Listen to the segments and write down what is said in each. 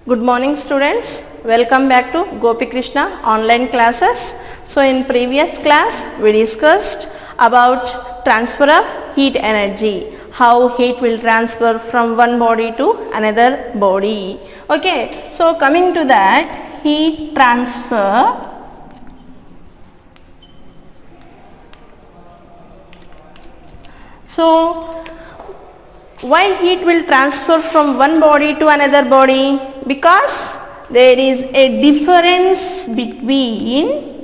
Good morning students, welcome back to Gopi Krishna online classes. So in previous class we discussed about transfer of heat energy, how heat will transfer from one body to another body. Okay, so coming to that, heat transfer. So why heat will transfer from one body to another body? Because there is a difference between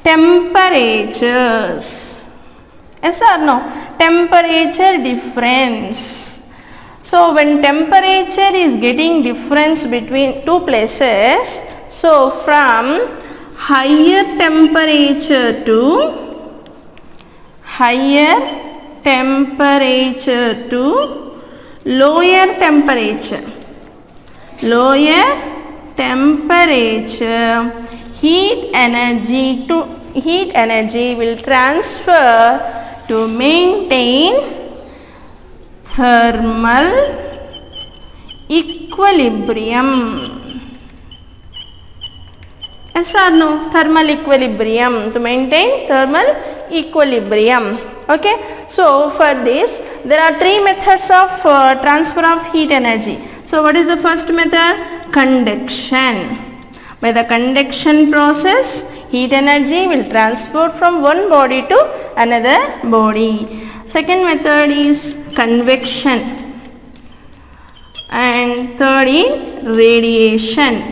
temperatures. Yes or no? Temperature difference. So when temperature is getting difference between two places, so from higher temperature to lower temperature, heat energy will transfer to maintain thermal equilibrium. Yes or no? Thermal equilibrium, to maintain thermal equilibrium. Okay, so for this there are three methods of transfer of heat energy. So what is the first method? Conduction. By the conduction process, heat energy will transfer from one body to another body. Second method is convection, and third is radiation.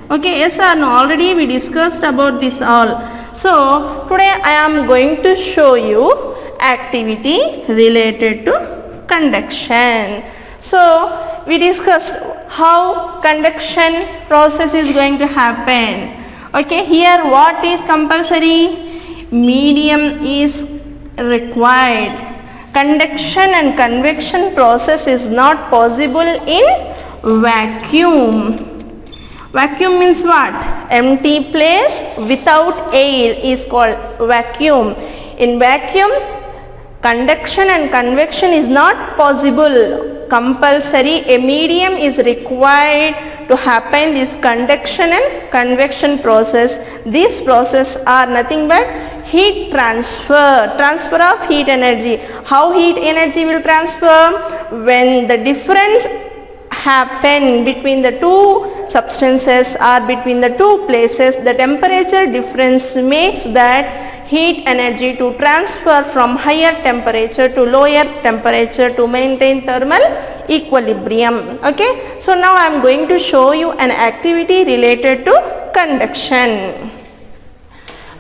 Okay, yes or no? Already we discussed about this all. So today I am going to show you activity related to conduction. So we discussed how conduction process is going to happen. Okay, here what is compulsory? Medium is required. Conduction and convection process is not possible in vacuum. Vacuum means what? Empty place without air is called vacuum. In vacuum, conduction and convection is not possible. Compulsory, a medium is required to happen this conduction and convection process. These processes are nothing but heat transfer of heat energy. How heat energy will transfer? When the difference happen between the two substances or between the two places, the temperature difference makes that heat energy to transfer from higher temperature to lower temperature to maintain thermal equilibrium. Okay, so now I am going to show you an activity related to conduction.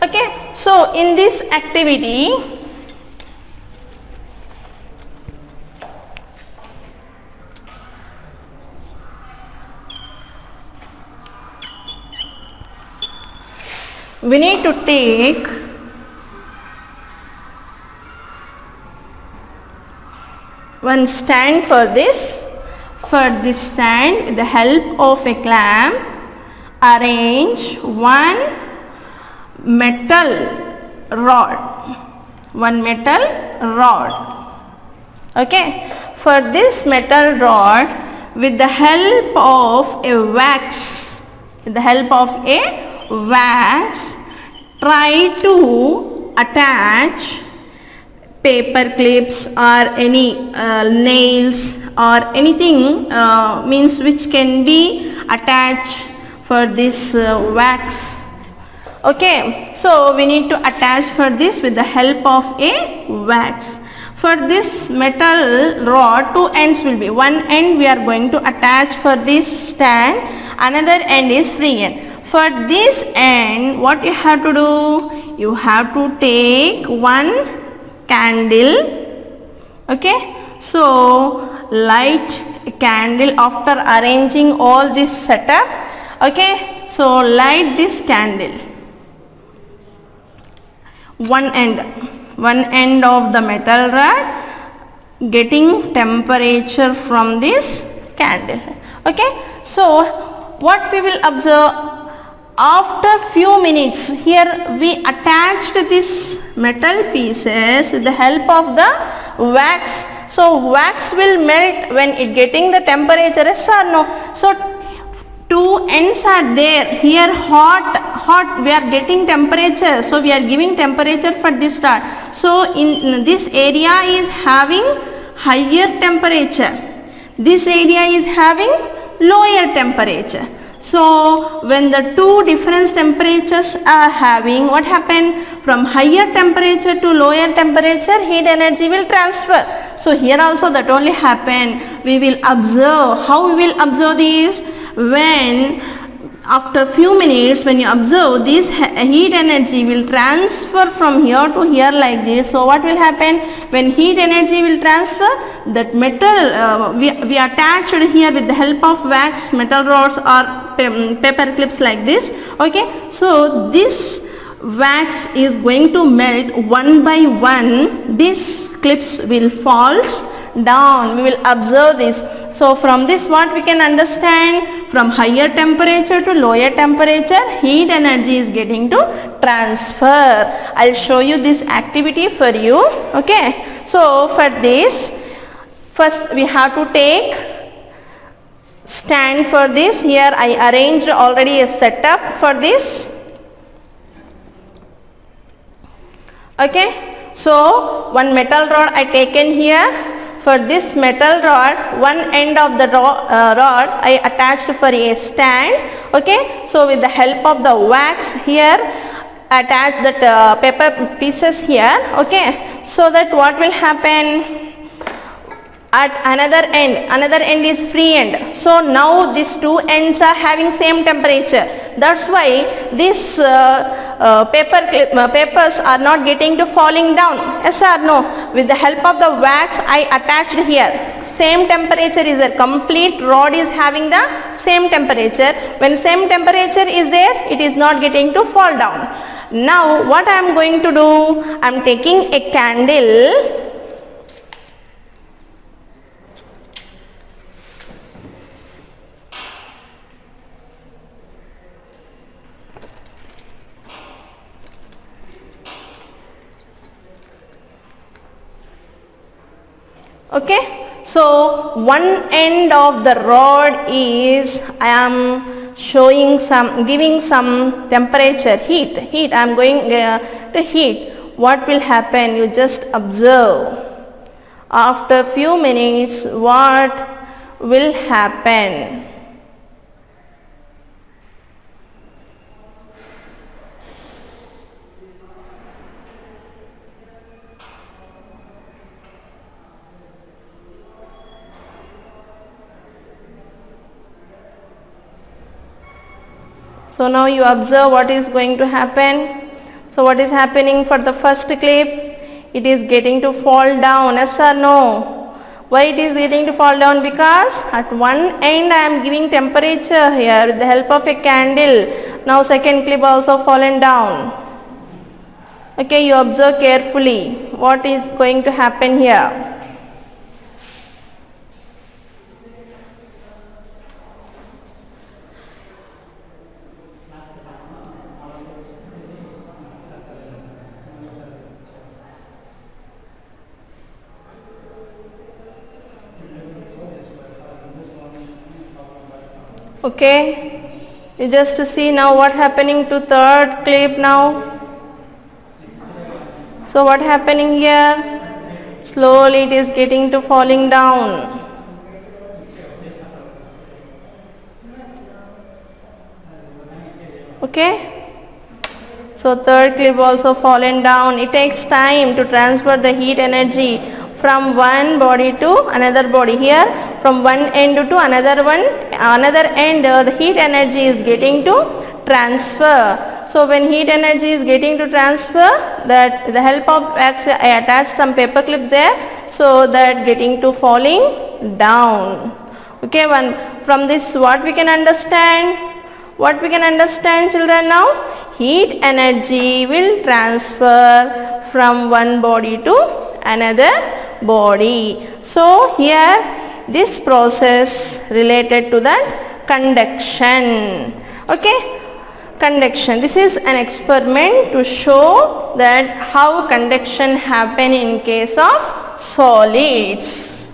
Okay, so in this activity we need to take one stand for this. For this stand, with the help of a clamp, arrange one metal rod. Okay, for this metal rod, with the help of a wax, try to attach paper clips or any nails or anything means which can be attached for this wax. Okay, so we need to attach for this with the help of a wax. For this metal rod, two ends will be, one end we are going to attach for this stand, another end is free end. For this end, what you have to do? You have to take one candle. Okay, so light a candle after arranging all this setup. Okay, so light this candle. One end of the metal rod getting temperature from this candle. Okay, so what we will observe? After few minutes, here we attached this metal pieces with the help of the wax. So wax will melt when it getting the temperature, yes or no? So two ends are there. Here hot we are getting temperature. So we are giving temperature for this rod. So in this area is having higher temperature. This area is having lower temperature. So when the two different temperatures are having, what happen? From higher temperature to lower temperature, heat energy will transfer. So here also that only happen. We will observe. How we will observe this? When after few minutes, when you observe, this heat energy will transfer from here to here like this. So what will happen? When heat energy will transfer, that metal we attached here with the help of wax, metal rods or paper clips like this. Okay, so this wax is going to melt one by one. These clips will falls down. We will observe this. So from this what we can understand? From higher temperature to lower temperature, heat energy is getting to transfer. I'll show you this activity for you. Okay, so for this, first we have to take stand for this. Here I arranged already a setup for this. Okay, so one metal rod I taken here. For this metal rod, one end of the rod I attached for a stand. Okay, so with the help of the wax here, attach that paper pieces here. Okay, so that what will happen? At another end is free end. So now these two ends are having same temperature. That's why this papers are not getting to falling down. Yes or no? With the help of the wax I attached here. Same temperature is there. Complete rod is having the same temperature. When same temperature is there, it is not getting to fall down. Now what I am going to do? I am taking a candle. Okay, so one end of the rod is I am showing some, giving some temperature, heat. I am going to heat. What will happen? You just observe. After few minutes, what will happen? So now you observe what is going to happen. So what is happening for the first clip? It is getting to fall down, yes or no? Why it is getting to fall down? Because at one end I am giving temperature here with the help of a candle. Now second clip also fallen down. Okay, you observe carefully what is going to happen here. Okay, you just see now what happening to third clip now. So what happening here? Slowly it is getting to falling down. Okay, so third clip also fallen down. It takes time to transfer the heat energy from one body to another body. Here from one end to another end, the heat energy is getting to transfer. So when heat energy is getting to transfer, that with the help of wax I attach some paper clips there, so that getting to falling down. Okay, from this what we can understand? What we can understand, children, now? Heat energy will transfer from one body to another body. So here this process related to that conduction. Okay, conduction. This is an experiment to show that how conduction happen in case of solids.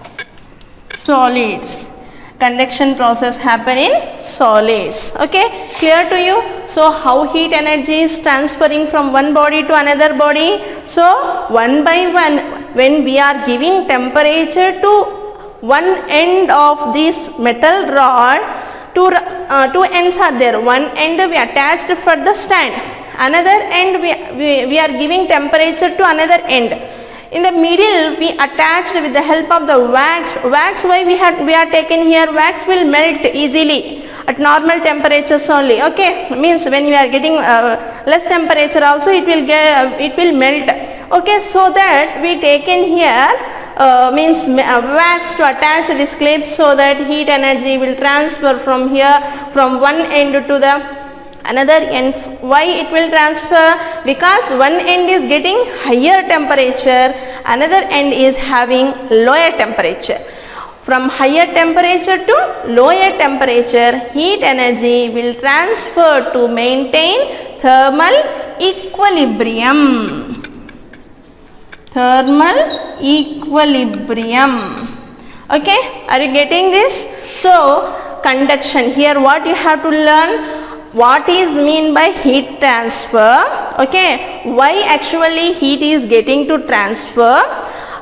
Solids. Conduction process happen in solids. Okay, clear to you? So how heat energy is transferring from one body to another body? So one by one, when we are giving temperature to one end of this metal rod, two ends are there. One end we attached for the stand, another end we are giving temperature to another end. In the middle we attached with the help of the wax. Why we are taken here? Wax will melt easily at normal temperatures only. Okay, means when we are getting less temperature also it will melt. Okay, so that we taken here means wax to attach this clip, so that heat energy will transfer from here, from one end to the another end. Why it will transfer? Because one end is getting higher temperature, another end is having lower temperature. From higher temperature to lower temperature, heat energy will transfer to maintain thermal equilibrium. Thermal equilibrium. Okay, are you getting this? So conduction, here what you have to learn, what is mean by heat transfer. Okay, why actually heat is getting to transfer,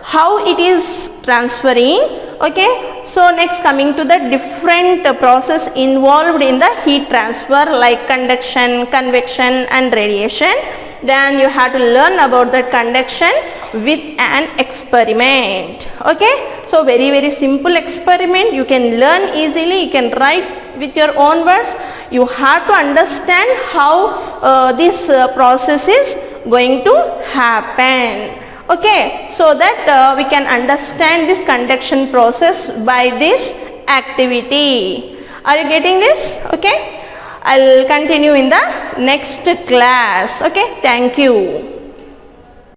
how it is transferring. Okay, so next coming to the different process involved in the heat transfer, like conduction, convection and radiation. Then you have to learn about the conduction with an experiment. Okay, so very simple experiment, you can learn easily, you can write with your own words. You have to understand how this process is going to happen. Okay, so that we can understand this conduction process by this activity. Are you getting this? Okay, I'll continue in the next class. Okay, thank you.